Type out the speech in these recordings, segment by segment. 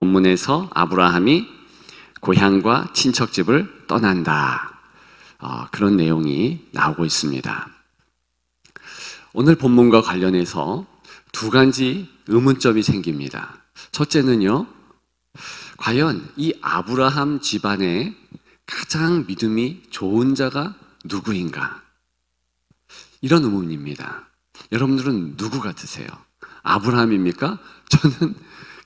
본문에서 아브라함이 고향과 친척집을 떠난다. 그런 내용이 나오고 있습니다. 오늘 본문과 관련해서 두 가지 의문점이 생깁니다. 첫째는요, 과연 이 아브라함 집안에 가장 믿음이 좋은 자가 누구인가? 이런 의문입니다. 여러분들은 누구 같으세요? 아브라함입니까? 저는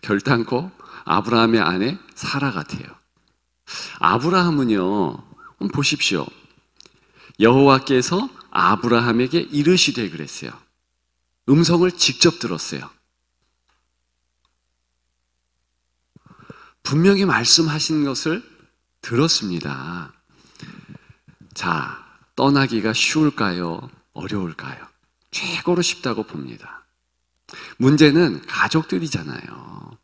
결단코 아브라함의 아내 사라 같아요. 아브라함은요, 보십시오. 여호와께서 아브라함에게 이르시되 그랬어요. 음성을 직접 들었어요. 분명히 말씀하신 것을 들었습니다. 자, 떠나기가 쉬울까요? 어려울까요? 최고로 쉽다고 봅니다. 문제는 가족들이잖아요.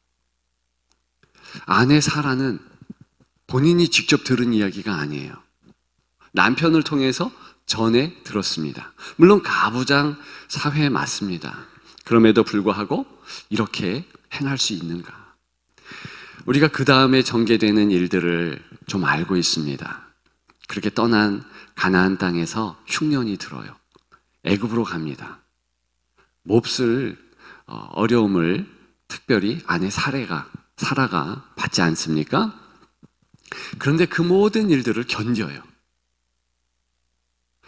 아내 사라는 본인이 직접 들은 이야기가 아니에요. 남편을 통해서 전해 들었습니다. 물론 가부장 사회에 맞습니다. 그럼에도 불구하고 이렇게 행할 수 있는가? 우리가 그 다음에 전개되는 일들을 좀 알고 있습니다. 그렇게 떠난 가나안 땅에서 흉년이 들어요. 애굽으로 갑니다. 몹쓸 어려움을 특별히 아내 사라가 받지 않습니까? 그런데 그 모든 일들을 견뎌요.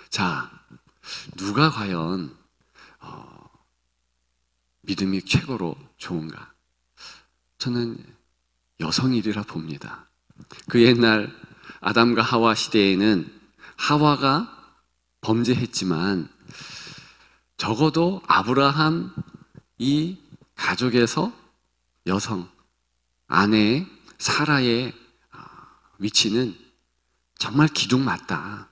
자, 누가 과연 믿음이 최고로 좋은가? 저는 여성이리라 봅니다. 그 옛날 아담과 하와 시대에는 하와가 범죄했지만 적어도 아브라함 이 가족에서 여성, 아내 사라의 위치는 정말 기둥맞다.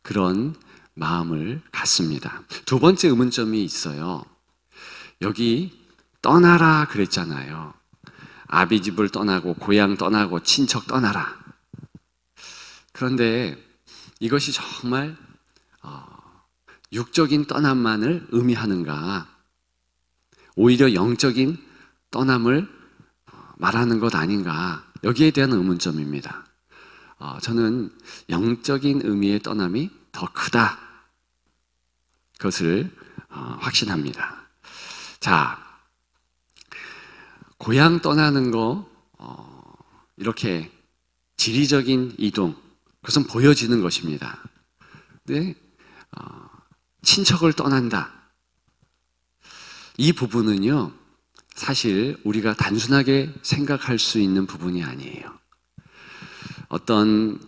그런 마음을 갖습니다. 두 번째 의문점이 있어요. 여기 떠나라 그랬잖아요. 아비 집을 떠나고 고향 떠나고 친척 떠나라. 그런데 이것이 정말 육적인 떠남만을 의미하는가? 오히려 영적인 떠남을 말하는 것 아닌가? 여기에 대한 의문점입니다. 저는 영적인 의미의 떠남이 더 크다. 그것을 확신합니다. 자, 고향 떠나는 거 이렇게 지리적인 이동, 그것은 보여지는 것입니다. 근데 친척을 떠난다. 이 부분은요, 사실 우리가 단순하게 생각할 수 있는 부분이 아니에요. 어떤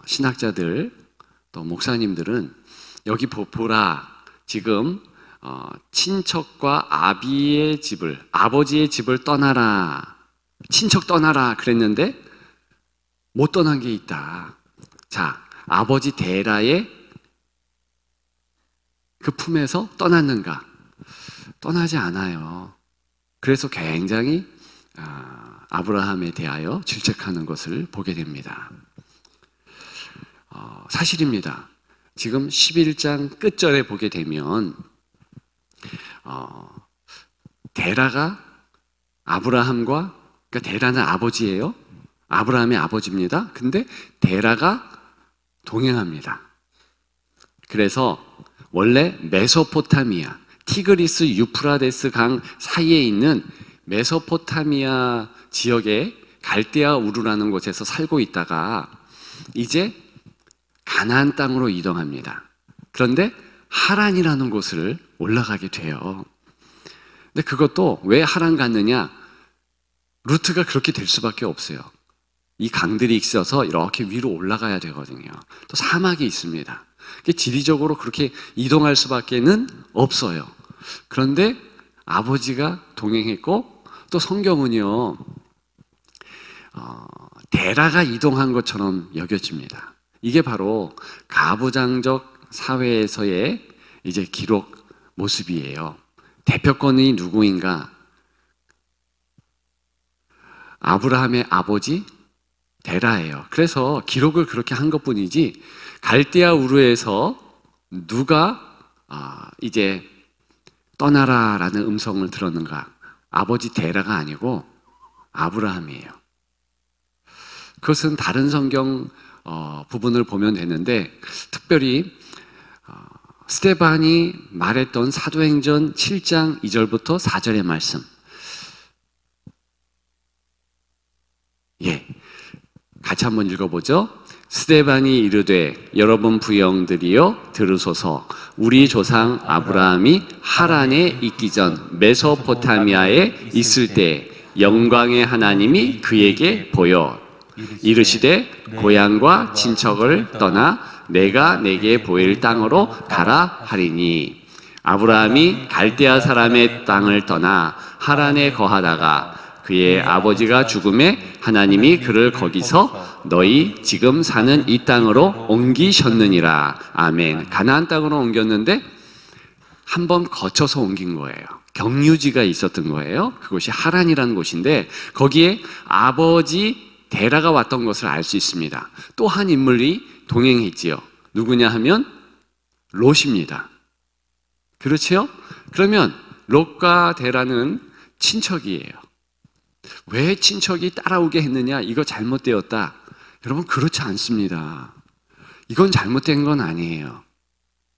신학자들 또 목사님들은 여기 보라, 지금 친척과 아버지의 집을 떠나라, 친척 떠나라 그랬는데 못 떠난 게 있다. 자, 아버지 데라의 그 품에서 떠났는가? 떠나지 않아요. 그래서 굉장히 아브라함에 대하여 질책하는 것을 보게 됩니다. 사실입니다. 지금 11장 끝절에 보게 되면 데라가 아브라함과, 그러니까 데라는 아버지예요. 아브라함의 아버지입니다. 근데 데라가 동행합니다. 그래서 원래 메소포타미아, 티그리스 유프라데스 강 사이에 있는 메소포타미아 지역에 갈대아 우르라는 곳에서 살고 있다가 이제 가나안 땅으로 이동합니다. 그런데 하란이라는 곳을 올라가게 돼요. 근데 그것도 왜 하란 갔느냐? 루트가 그렇게 될 수밖에 없어요. 이 강들이 있어서 이렇게 위로 올라가야 되거든요. 또 사막이 있습니다. 지리적으로 그렇게 이동할 수밖에는 없어요. 그런데 아버지가 동행했고, 또 성경은요, 데라가 이동한 것처럼 여겨집니다. 이게 바로 가부장적 사회에서의 이제 기록 모습이에요. 대표권이 누구인가? 아브라함의 아버지 데라예요. 그래서 기록을 그렇게 한 것뿐이지, 갈대아 우르에서 누가 이제 떠나라라는 음성을 들었는가? 아버지 데라가 아니고 아브라함이에요. 그것은 다른 성경 부분을 보면 되는데, 특별히 스데반이 말했던 사도행전 7장 2절부터 4절의 말씀. 같이 한번 읽어보죠. 스데반이 이르되 여러분 부영들이여 들으소서. 우리 조상 아브라함이 하란에 있기 전 메소포타미아에 있을 때 영광의 하나님이 그에게 보여 이르시되 고향과 친척을 떠나 내가 내게 보일 땅으로 가라 하리니, 아브라함이 갈대아 사람의 땅을 떠나 하란에 거하다가 그의 아버지가 죽음에 하나님이 그를 거기서 너희 지금 사는 이 땅으로 옮기셨느니라. 아멘. 가나안 땅으로 옮겼는데 한 번 거쳐서 옮긴 거예요. 경유지가 있었던 거예요. 그곳이 하란이라는 곳인데 거기에 아버지 데라가 왔던 것을 알 수 있습니다. 또 한 인물이 동행했지요. 누구냐 하면 롯입니다. 그렇지요? 그러면 롯과 데라는 친척이에요. 왜 친척이 따라오게 했느냐? 이거 잘못되었다. 여러분, 그렇지 않습니다. 이건 잘못된 건 아니에요.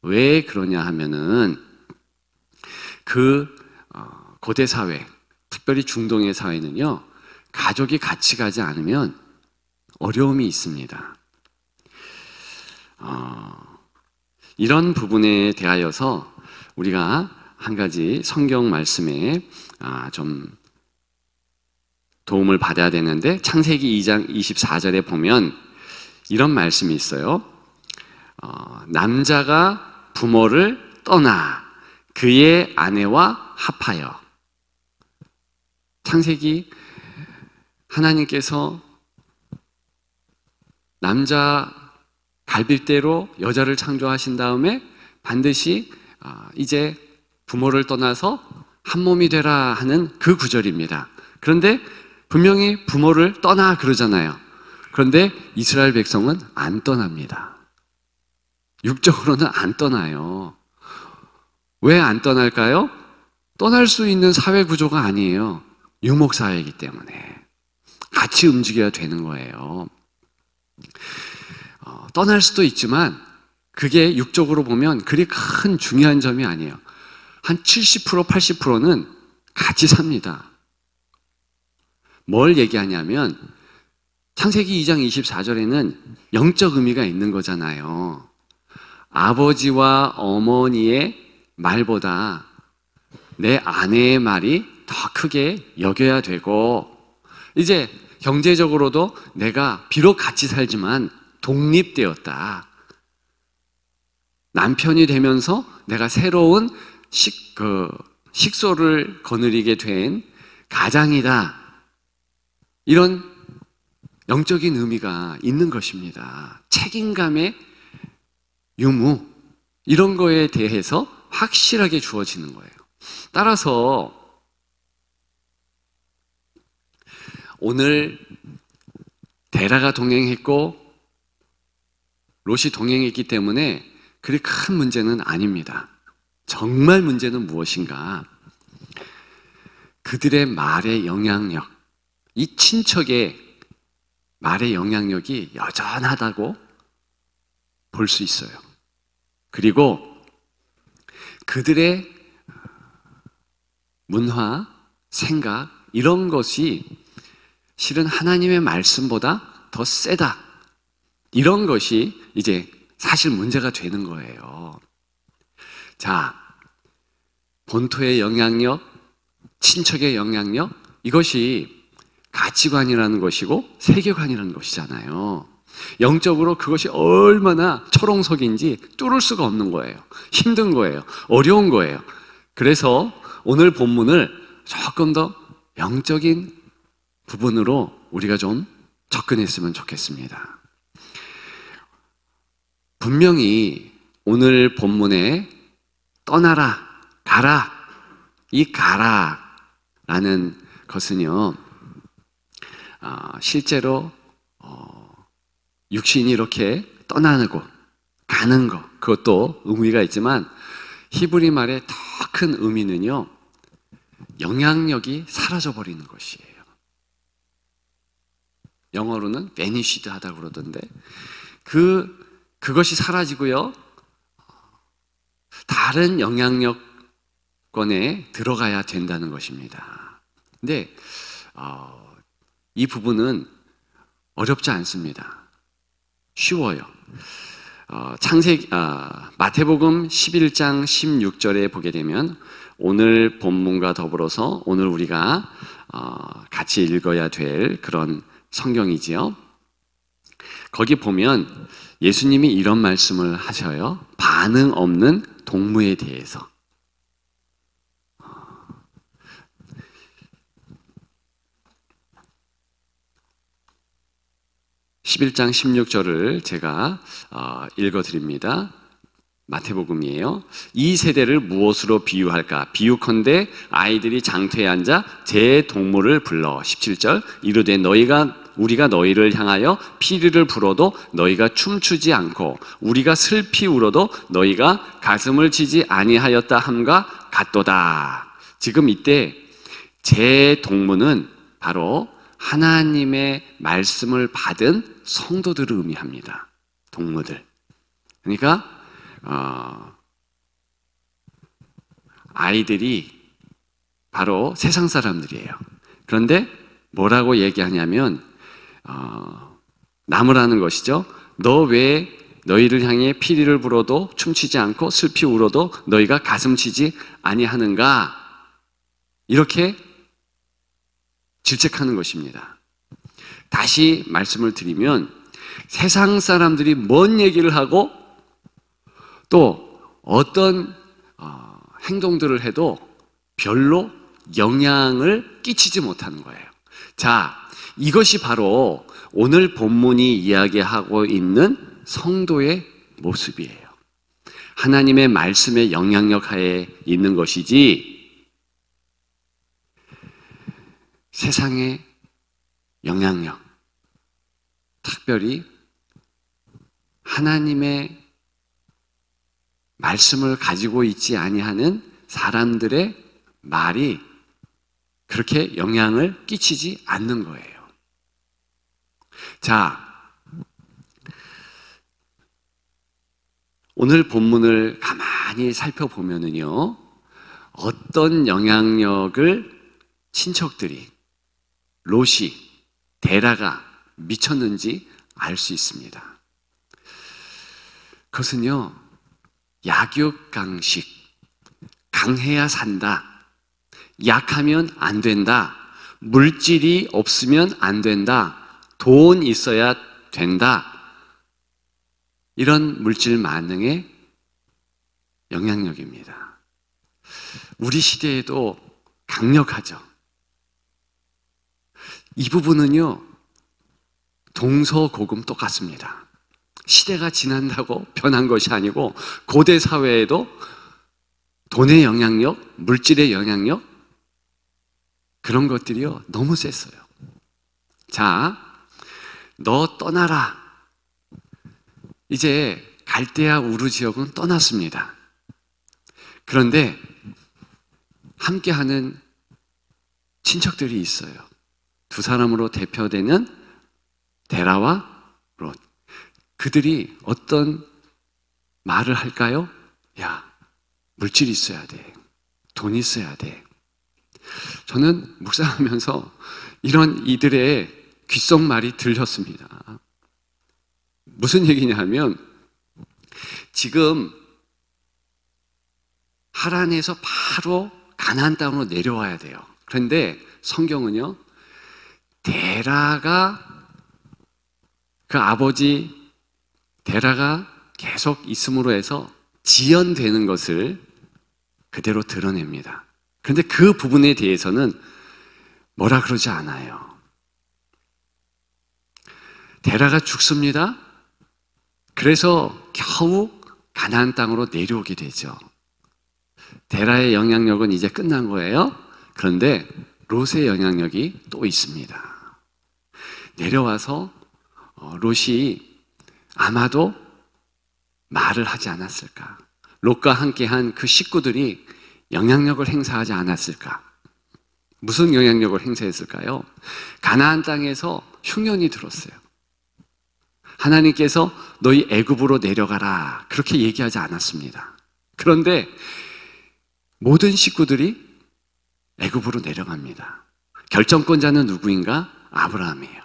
왜 그러냐 하면은 고대 사회, 특별히 중동의 사회는요, 가족이 같이 가지 않으면 어려움이 있습니다. 이런 부분에 대하여서 우리가 한 가지 성경 말씀에 좀 도움을 받아야 되는데, 창세기 2장 24절에 보면 이런 말씀이 있어요. 남자가 부모를 떠나 그의 아내와 합하여. 창세기 하나님께서 남자 갈빗대로 여자를 창조하신 다음에 반드시 이제 부모를 떠나서 한 몸이 되라 하는 그 구절입니다. 그런데 분명히 부모를 떠나 그러잖아요. 그런데 이스라엘 백성은 안 떠납니다. 육적으로는 안 떠나요. 왜 안 떠날까요? 떠날 수 있는 사회 구조가 아니에요. 유목사회이기 때문에 같이 움직여야 되는 거예요. 떠날 수도 있지만 그게 육적으로 보면 그리 큰 중요한 점이 아니에요. 한 70%, 80%는 같이 삽니다. 뭘 얘기하냐면 창세기 2장 24절에는 영적 의미가 있는 거잖아요. 아버지와 어머니의 말보다 내 아내의 말이 더 크게 여겨야 되고, 이제 경제적으로도 내가 비록 같이 살지만 독립되었다. 남편이 되면서 내가 새로운 식소를 거느리게 된 가장이다. 이런 영적인 의미가 있는 것입니다. 책임감의 유무, 이런 거에 대해서 확실하게 주어지는 거예요. 따라서 오늘 데라가 동행했고 롯이 동행했기 때문에 그리 큰 문제는 아닙니다. 정말 문제는 무엇인가? 그들의 말의 영향력, 이 친척의 말의 영향력이 여전하다고 볼 수 있어요. 그리고 그들의 문화, 생각, 이런 것이 실은 하나님의 말씀보다 더 세다. 이런 것이 이제 사실 문제가 되는 거예요. 자, 본토의 영향력, 친척의 영향력, 이것이 가치관이라는 것이고 세계관이라는 것이잖아요. 영적으로 그것이 얼마나 철옹석인지 뚫을 수가 없는 거예요. 힘든 거예요. 어려운 거예요. 그래서 오늘 본문을 조금 더 영적인 부분으로 우리가 좀 접근했으면 좋겠습니다. 분명히 오늘 본문에 떠나라, 가라, 이 가라라는 것은요, 실제로 육신이 이렇게 떠나고 가는 것, 그것도 의미가 있지만 히브리 말의 더 큰 의미는요, 영향력이 사라져 버리는 것이에요. 영어로는 vanished 하다고 그러던데, 그것이 사라지고요, 다른 영향력권에 들어가야 된다는 것입니다. 근데 이 부분은 어렵지 않습니다. 쉬워요. 마태복음 11장 16절에 보게 되면 오늘 본문과 더불어서 오늘 우리가 같이 읽어야 될 그런 성경이지요. 거기 보면 예수님이 이런 말씀을 하셔요. 반응 없는 동무에 대해서. 11장 16절을 제가 읽어드립니다. 마태복음이에요. 이 세대를 무엇으로 비유할까? 비유컨대 아이들이 장터에 앉아 제 동물을 불러. 17절 이르되 우리가 너희를 향하여 피리를 불어도 너희가 춤추지 않고 우리가 슬피 울어도 너희가 가슴을 치지 아니하였다 함과 같도다. 지금 이때 제 동무는 바로 하나님의 말씀을 받은 성도들을 의미합니다. 동무들. 그러니까 아이들이 바로 세상 사람들이에요. 그런데 뭐라고 얘기하냐면 나무라는 것이죠. 너 왜 너희를 향해 피리를 불어도 춤추지 않고 슬피 울어도 너희가 가슴치지 아니하는가? 이렇게 질책하는 것입니다. 다시 말씀을 드리면 세상 사람들이 뭔 얘기를 하고 또 어떤 행동들을 해도 별로 영향을 끼치지 못하는 거예요. 자, 이것이 바로 오늘 본문이 이야기하고 있는 성도의 모습이에요. 하나님의 말씀의 영향력 하에 있는 것이지 세상의 영향력, 특별히 하나님의 말씀을 가지고 있지 아니하는 사람들의 말이 그렇게 영향을 끼치지 않는 거예요. 자, 오늘 본문을 가만히 살펴보면은요, 어떤 영향력을 친척들이, 롯이, 데라가 미쳤는지 알 수 있습니다. 그것은요, 약육강식, 강해야 산다, 약하면 안 된다, 물질이 없으면 안 된다, 돈 있어야 된다, 이런 물질 만능의 영향력입니다. 우리 시대에도 강력하죠. 이 부분은요, 동서고금 똑같습니다. 시대가 지난다고 변한 것이 아니고 고대 사회에도 돈의 영향력, 물질의 영향력, 그런 것들이요 너무 셌어요. 자, 너 떠나라. 이제 갈대아 우르 지역은 떠났습니다. 그런데 함께하는 친척들이 있어요. 두 사람으로 대표되는 데라와 롯. 그들이 어떤 말을 할까요? 야, 물질이 있어야 돼. 돈이 있어야 돼. 저는 묵상하면서 이런 이들의 귓속말이 들렸습니다. 무슨 얘기냐 하면 지금 하란에서 바로 가나안 땅으로 내려와야 돼요. 그런데 성경은요, 데라가 그 아버지 데라가 계속 있음으로 해서 지연되는 것을 그대로 드러냅니다. 그런데 그 부분에 대해서는 뭐라 그러지 않아요. 데라가 죽습니다. 그래서 겨우 가나안 땅으로 내려오게 되죠. 데라의 영향력은 이제 끝난 거예요. 그런데 롯의 영향력이 또 있습니다. 내려와서 롯이 아마도 말을 하지 않았을까? 롯과 함께한 그 식구들이 영향력을 행사하지 않았을까? 무슨 영향력을 행사했을까요? 가나안 땅에서 흉년이 들었어요. 하나님께서 너희 애굽으로 내려가라 그렇게 얘기하지 않았습니다. 그런데 모든 식구들이 애굽으로 내려갑니다. 결정권자는 누구인가? 아브라함이에요.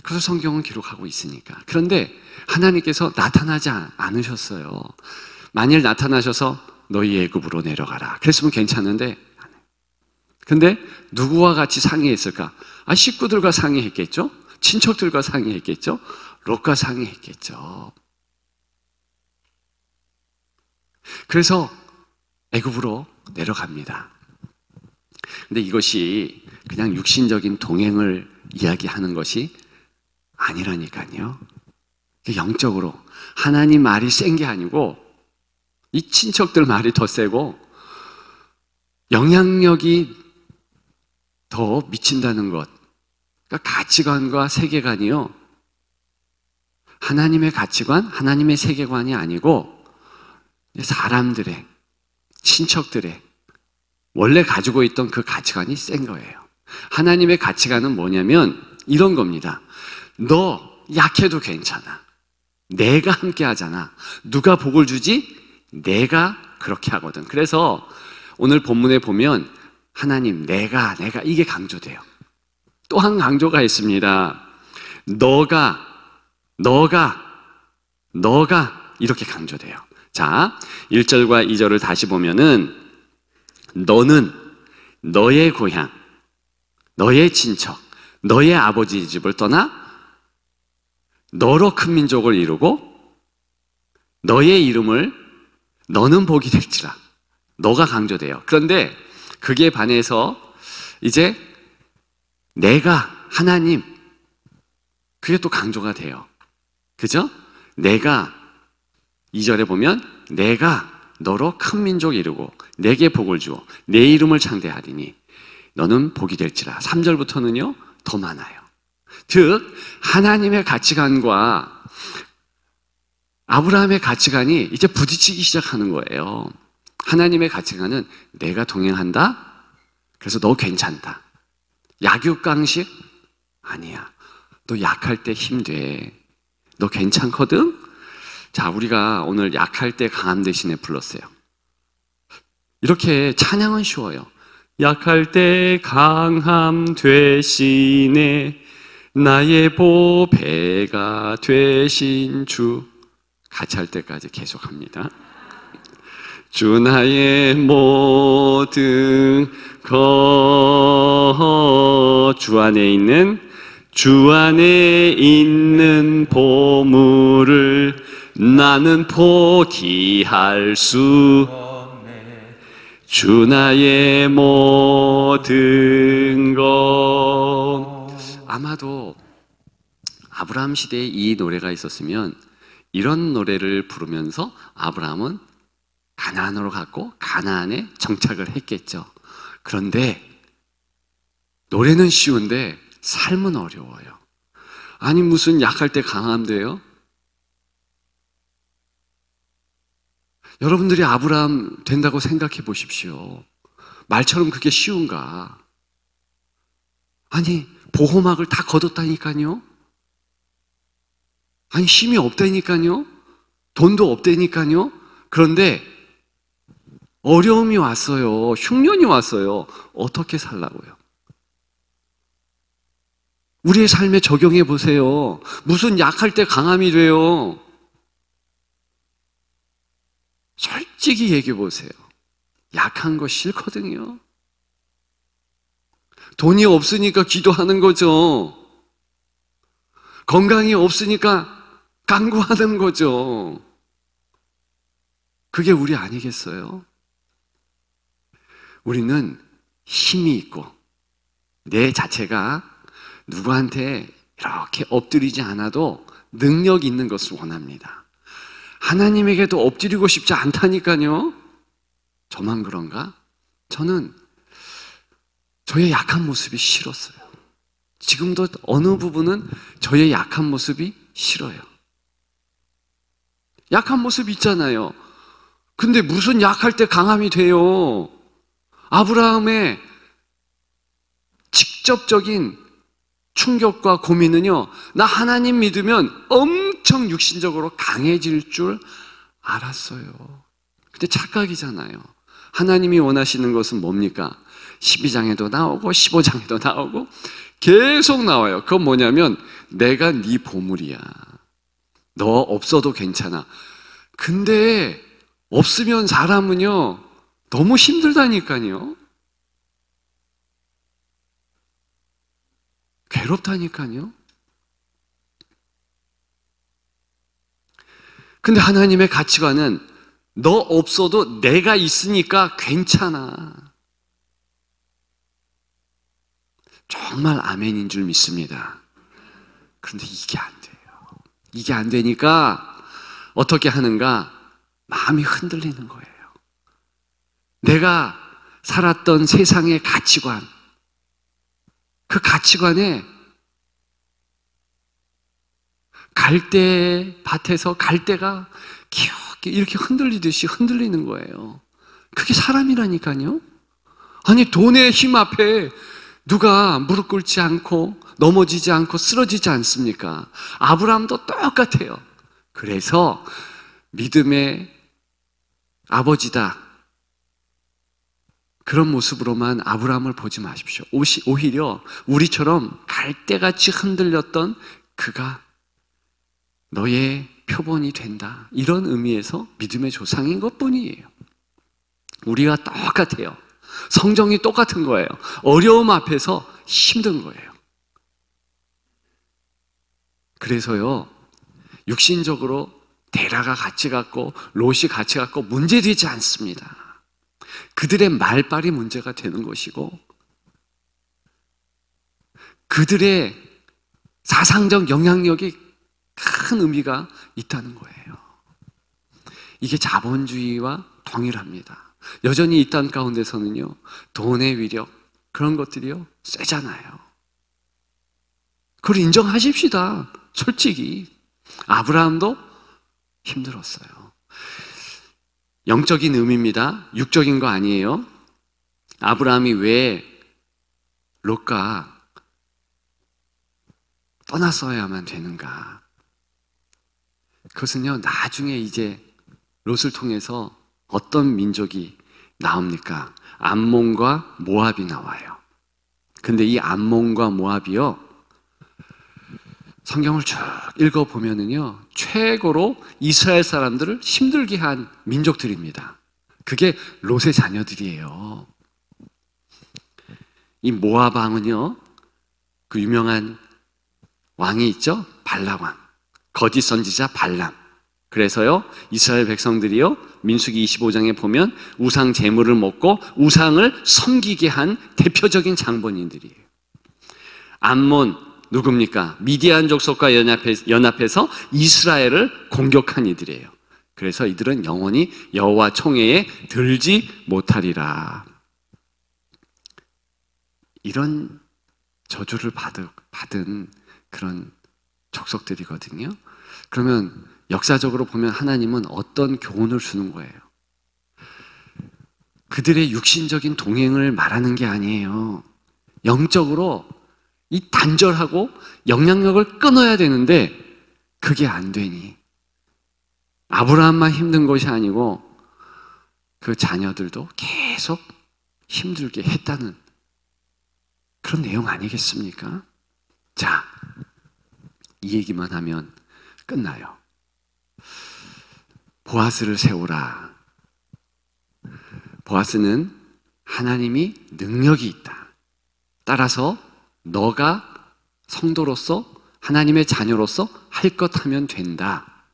그래서 성경은 기록하고 있으니까. 그런데 하나님께서 나타나지 않으셨어요. 만일 나타나셔서 너희 애굽으로 내려가라 그랬으면 괜찮은데, 근데 누구와 같이 상의했을까? 식구들과 상의했겠죠? 친척들과 상의했겠죠? 롯과 상의했겠죠. 그래서 애굽으로 내려갑니다. 근데 이것이 그냥 육신적인 동행을 이야기하는 것이 아니라니까요. 영적으로 하나님 말이 센 게 아니고 이 친척들 말이 더 세고 영향력이 더 미친다는 것. 그러니까 가치관과 세계관이요, 하나님의 가치관, 하나님의 세계관이 아니고 사람들의, 친척들의 원래 가지고 있던 그 가치관이 센 거예요. 하나님의 가치관은 뭐냐면 이런 겁니다. 너 약해도 괜찮아. 내가 함께 하잖아. 누가 복을 주지? 내가 그렇게 하거든. 그래서 오늘 본문에 보면 하나님, 내가 이게 강조돼요. 또 한 강조가 있습니다. 너가 이렇게 강조돼요. 자, 1절과 2절을 다시 보면은 너는 너의 고향, 너의 친척, 너의 아버지 집을 떠나 너로 큰 민족을 이루고 너의 이름을 너는 복이 될지라. 너가 강조돼요. 그런데 그게 반해서 이제 내가, 하나님, 그게 또 강조가 돼요. 그죠? 내가, 2절에 보면 내가 너로 큰 민족 이루고 내게 복을 주어 내 이름을 창대하리니 너는 복이 될지라. 3절부터는요 더 많아요. 즉 하나님의 가치관과 아브라함의 가치관이 이제 부딪히기 시작하는 거예요. 하나님의 가치관은 내가 동행한다, 그래서 너 괜찮다. 약육강식? 아니야. 너 약할 때 힘돼. 너 괜찮거든? 자, 우리가 오늘 약할 때 강함 대신에 불렀어요. 이렇게 찬양은 쉬워요. 약할 때 강함 되시네 나의 보배가 되신 주. 같이 할 때까지 계속합니다. 주 나의 모든 것, 주 안에 있는 보물을 나는 포기할 수 없네. 주 나의 모든 것. 아마도 아브라함 시대에 이 노래가 있었으면 이런 노래를 부르면서 아브라함은 가나안으로 갔고 가나안에 정착을 했겠죠. 그런데 노래는 쉬운데 삶은 어려워요. 아니 무슨 약할 때 강함 돼요? 여러분들이 아브라함 된다고 생각해 보십시오. 말처럼 그게 쉬운가? 아니 보호막을 다 걷었다니까요. 아니 힘이 없다니까요. 돈도 없다니까요. 그런데 어려움이 왔어요. 흉년이 왔어요. 어떻게 살라고요? 우리의 삶에 적용해 보세요. 무슨 약할 때 강함이 돼요? 솔직히 얘기해 보세요. 약한 거 싫거든요. 돈이 없으니까 기도하는 거죠. 건강이 없으니까 간구하는 거죠. 그게 우리 아니겠어요? 우리는 힘이 있고 내 자체가 누구한테 이렇게 엎드리지 않아도 능력 있는 것을 원합니다. 하나님에게도 엎드리고 싶지 않다니까요. 저만 그런가? 저는 저의 약한 모습이 싫었어요. 지금도 어느 부분은 저의 약한 모습이 싫어요. 약한 모습 있잖아요. 근데 무슨 약할 때 강함이 돼요? 아브라함의 직접적인 충격과 고민은요, 나 하나님 믿으면 엄청 육신적으로 강해질 줄 알았어요. 근데 착각이잖아요. 하나님이 원하시는 것은 뭡니까? 12장에도 나오고 15장에도 나오고 계속 나와요. 그건 뭐냐면 내가 네 보물이야. 너 없어도 괜찮아. 근데 없으면 사람은요 너무 힘들다니까요. 괴롭다니까요. 근데 하나님의 가치관은 너 없어도 내가 있으니까 괜찮아. 정말 아멘인 줄 믿습니다. 그런데 이게 안 돼요. 이게 안 되니까 어떻게 하는가? 마음이 흔들리는 거예요. 내가 살았던 세상의 가치관, 그 가치관에 갈대 밭에서 갈대가 기억이 이렇게 흔들리듯이 흔들리는 거예요. 그게 사람이라니까요. 아니 돈의 힘 앞에 누가 무릎 꿇지 않고 넘어지지 않고 쓰러지지 않습니까? 아브라함도 똑같아요. 그래서 믿음의 아버지다, 그런 모습으로만 아브라함을 보지 마십시오. 오히려 우리처럼 갈대같이 흔들렸던 그가 너의 표본이 된다, 이런 의미에서 믿음의 조상인 것뿐이에요. 우리가 똑같아요. 성정이 똑같은 거예요. 어려움 앞에서 힘든 거예요. 그래서요, 육신적으로 데라가 같이 갔고 롯이 같이 갔고 문제되지 않습니다. 그들의 말빨이 문제가 되는 것이고 그들의 사상적 영향력이 큰 의미가 있다는 거예요. 이게 자본주의와 동일합니다. 여전히 이 땅 가운데서는요, 돈의 위력, 그런 것들이요 세잖아요. 그걸 인정하십시다. 솔직히 아브라함도 힘들었어요. 영적인 의미입니다. 육적인 거 아니에요. 아브라함이 왜 롯과 떠났어야만 되는가? 그것은요, 나중에 이제 롯을 통해서 어떤 민족이 나옵니까? 암몬과 모압이 나와요. 근데 이 암몬과 모압이요, 성경을 쭉 읽어보면은요, 최고로 이스라엘 사람들을 힘들게 한 민족들입니다. 그게 롯의 자녀들이에요. 이 모압 왕은요, 그 유명한 왕이 있죠? 발람왕. 거짓 선지자 발람. 그래서요, 이스라엘 백성들이요, 민수기 25장에 보면 우상 제물을 먹고 우상을 섬기게 한 대표적인 장본인들이에요. 암몬, 누굽니까? 미디안 족속과 연합해서 이스라엘을 공격한 이들이에요. 그래서 이들은 영원히 여호와 총회에 들지 못하리라. 이런 저주를 받은 그런 족속들이거든요. 그러면 역사적으로 보면 하나님은 어떤 교훈을 주는 거예요? 그들의 육신적인 동행을 말하는 게 아니에요. 영적으로 이 단절하고 영향력을 끊어야 되는데 그게 안 되니 아브라함만 힘든 것이 아니고 그 자녀들도 계속 힘들게 했다는 그런 내용 아니겠습니까? 자, 이 얘기만 하면 끝나요. 보아스를 세우라. 보아스는 하나님이 능력이 있다. 따라서 너가 성도로서 하나님의 자녀로서 할 것 하면 된다.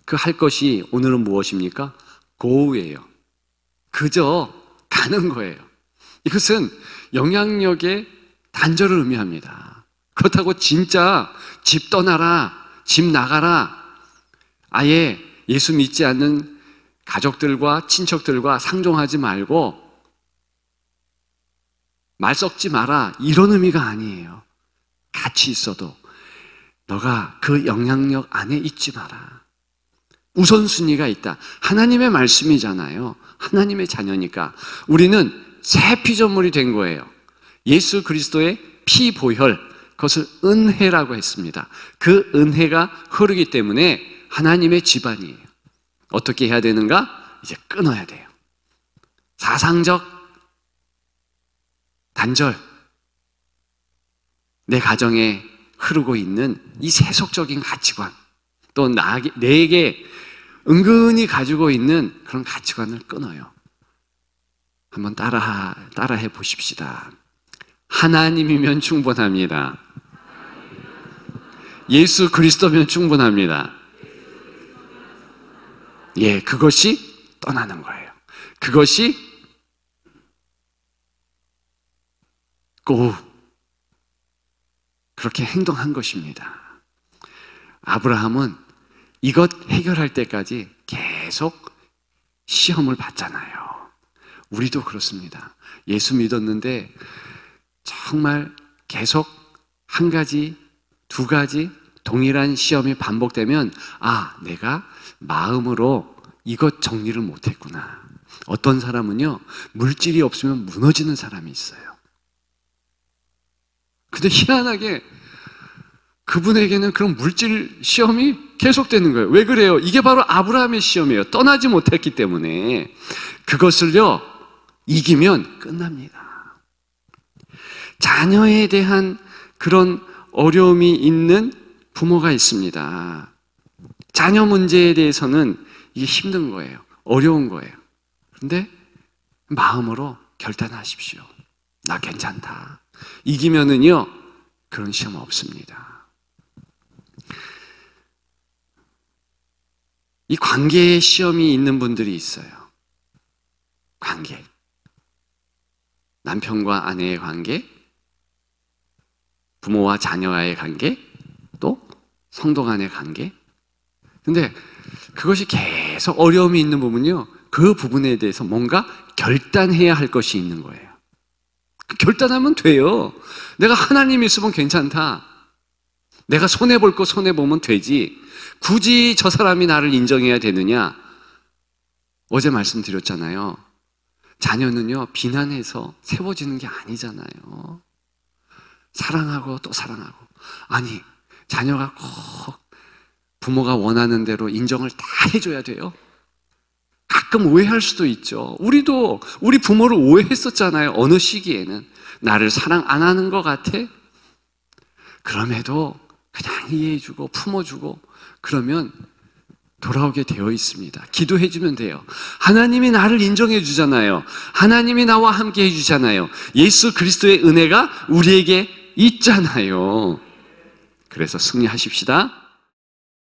그 할 것이 오늘은 무엇입니까? 고우예요. 그저 가는 거예요. 이것은 영향력의 단절을 의미합니다. 그렇다고 진짜 집 떠나라, 집 나가라, 아예 예수 믿지 않는 가족들과 친척들과 상종하지 말고 말 섞지 마라, 이런 의미가 아니에요. 같이 있어도 너가 그 영향력 안에 있지 마라. 우선순위가 있다. 하나님의 말씀이잖아요. 하나님의 자녀니까 우리는 새 피조물이 된 거예요. 예수 그리스도의 피보혈, 그것을 은혜라고 했습니다. 그 은혜가 흐르기 때문에 하나님의 집안이에요. 어떻게 해야 되는가? 이제 끊어야 돼요. 사상적 단절, 내 가정에 흐르고 있는 이 세속적인 가치관, 또 내게 은근히 가지고 있는 그런 가치관을 끊어요. 한번 따라해 보십시다. 하나님이면 충분합니다. 예수 그리스도면 충분합니다. 예, 그것이 떠나는 거예요. 그것이 꼭 그렇게 행동한 것입니다. 아브라함은 이것 해결할 때까지 계속 시험을 받잖아요. 우리도 그렇습니다. 예수 믿었는데 정말 계속 한 가지, 두 가지 동일한 시험이 반복되면 내가 마음으로 이것 정리를 못했구나. 어떤 사람은요, 물질이 없으면 무너지는 사람이 있어요. 근데 희한하게 그분에게는 그런 물질 시험이 계속되는 거예요. 왜 그래요? 이게 바로 아브라함의 시험이에요. 떠나지 못했기 때문에. 그것을요, 이기면 끝납니다. 자녀에 대한 그런 어려움이 있는 부모가 있습니다. 자녀 문제에 대해서는 이게 힘든 거예요. 어려운 거예요. 그런데 마음으로 결단하십시오. 나 괜찮다. 이기면은요, 그런 시험 없습니다. 이 관계에 시험이 있는 분들이 있어요. 관계. 남편과 아내의 관계, 부모와 자녀와의 관계, 또 성도 간의 관계. 근데 그것이 계속 어려움이 있는 부분이요, 그 부분에 대해서 뭔가 결단해야 할 것이 있는 거예요. 결단하면 돼요. 내가 하나님 있으면 괜찮다. 내가 손해볼 거 손해보면 되지. 굳이 저 사람이 나를 인정해야 되느냐? 어제 말씀드렸잖아요. 자녀는요, 비난해서 세워지는 게 아니잖아요. 사랑하고 또 사랑하고. 아니, 자녀가 꼭 부모가 원하는 대로 인정을 다 해줘야 돼요? 가끔 오해할 수도 있죠. 우리도 우리 부모를 오해했었잖아요. 어느 시기에는. 나를 사랑 안 하는 것 같아? 그럼에도 그냥 이해해주고 품어주고 그러면 돌아오게 되어 있습니다. 기도해주면 돼요. 하나님이 나를 인정해 주잖아요. 하나님이 나와 함께 해주잖아요. 예수 그리스도의 은혜가 우리에게 있잖아요. 그래서 승리하십시다.